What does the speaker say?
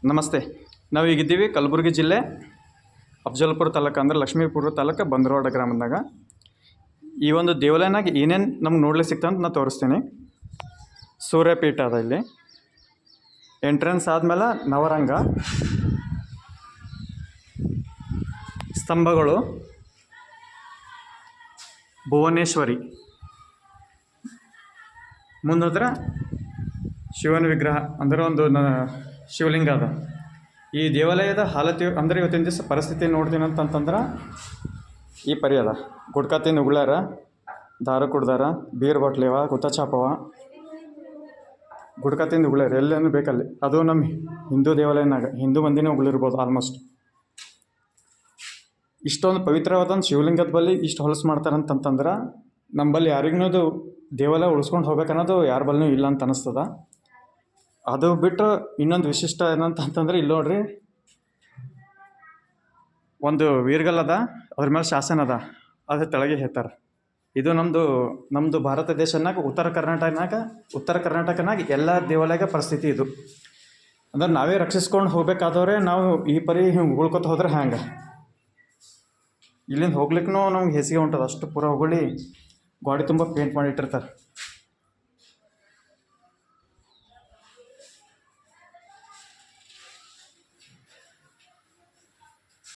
ನಮಸ್ತೆ. ನಾವು ಈಗಿದ್ದೀವಿ ಕಲಬುರಗಿ ಜಿಲ್ಲೆ ಅಫಜಲ್ಪುರ ತಾಲೂಕು ಅಂದ್ರೆ ಲಕ್ಷ್ಮೀಪುರ ತಾಲೂಕು ಬಂದರವಾಡ ಗ್ರಾಮದಾಗ. ಈ ಒಂದು ದೇವಾಲಯನಾಗ ಏನೇನು ನಮ್ಗೆ ನೋಡ್ಲಿಕ್ಕೆ ಸಿಗ್ತದೆ ಅಂತ ನಾನು ತೋರಿಸ್ತೀನಿ. ಸೂರ್ಯಪೀಠ ಅದ ಇಲ್ಲಿ. ಎಂಟ್ರೆನ್ಸ್ ಆದಮೇಲೆ ನವರಂಗ ಸ್ತಂಭಗಳು, ಭುವನೇಶ್ವರಿ, ಮುಂದೋದ್ರೆ ಶಿವನ ವಿಗ್ರಹ ಅಂದ್ರೆ ಒಂದು ಶಿವಲಿಂಗ ಅದ. ಈ ದೇವಾಲಯದ ಹಾಲತಿ ಅಂದರೆ ಇವತ್ತಿನ ದಿವಸ ಪರಿಸ್ಥಿತಿ ನೋಡ್ತೀನಿ ಅಂತಂತಂದ್ರೆ ಈ ಪರಿ ಅದ. ಗುಟ್ಕಾ ತಿಂದು ಉಗುಳ್ಯಾರ, ದಾರು ಕುಡ್ದಾರ, ಬೀರ್ ಬಾಟ್ಲಿವ, ಗುತ್ತ ಚಾಪವ, ಗುಟ್ಕಾ ತಿಂದು ಉಗುಳ್ಯಾರ. ಎಲ್ಲೇನು ಬೇಕಲ್ಲಿ. ಅದು ನಮ್ಮ ಹಿಂದೂ ದೇವಾಲಯನಾಗ ಹಿಂದೂ ಮಂದಿನೇ ಉಗುಳಿರ್ಬೋದು ಆಲ್ಮೋಸ್ಟ್. ಇಷ್ಟೊಂದು ಪವಿತ್ರವಾದ ಶಿವಲಿಂಗದ ಬಳಿ ಇಷ್ಟು ಹೊಲಸು ಮಾಡ್ತಾರಂತಂದ್ರೆ ನಂಬಲ್ಲಿ ಯಾರಿಗೂ ದೇವಾಲಯ ಉಳಿಸ್ಕೊಂಡು ಹೋಗ್ಬೇಕನ್ನೋದು ಯಾರ ಬಳಿನೂ ಇಲ್ಲ ಅಂತ ಅನ್ನಿಸ್ತದ. ಅದು ಬಿಟ್ಟು ಇನ್ನೊಂದು ವಿಶಿಷ್ಟ ಏನಂತಂದ್ರೆ ಇಲ್ಲಿ ನೋಡ್ರಿ, ಒಂದು ವೀರ್ಗಲ್ ಅದ, ಅದ್ರ ಮೇಲೆ ಶಾಸನ ಅದ, ಅದ್ರ ತೆಳಗೆ ಹೇಳ್ತಾರೆ. ಇದು ನಮ್ಮದು ಭಾರತ ದೇಶನಾಗ ಉತ್ತರ ಕರ್ನಾಟಕನಾಗ ಎಲ್ಲ ದೇವಾಲಯದ ಪರಿಸ್ಥಿತಿ ಇದು. ಅಂದ್ರೆ ನಾವೇ ರಕ್ಷಿಸ್ಕೊಂಡು ಹೋಗ್ಬೇಕಾದವ್ರೆ ನಾವು ಈ ಪರಿ ಹಿಂಗೆ ಉಳ್ಕೊತ ಹೋದ್ರೆ ಹ್ಯಾಂಗೆ. ಇಲ್ಲಿಂದ ಹೋಗ್ಲಿಕ್ಕೂ ನಮ್ಗೆ ಹೆಸಿಗೆ ಹೊಂಟದ. ಅಷ್ಟು ಪೂರ ಹೊಗಳಿ ಗಾಡಿ ತುಂಬ ಪೇಂಟ್ ಮಾಡಿಟ್ಟಿರ್ತಾರೆ.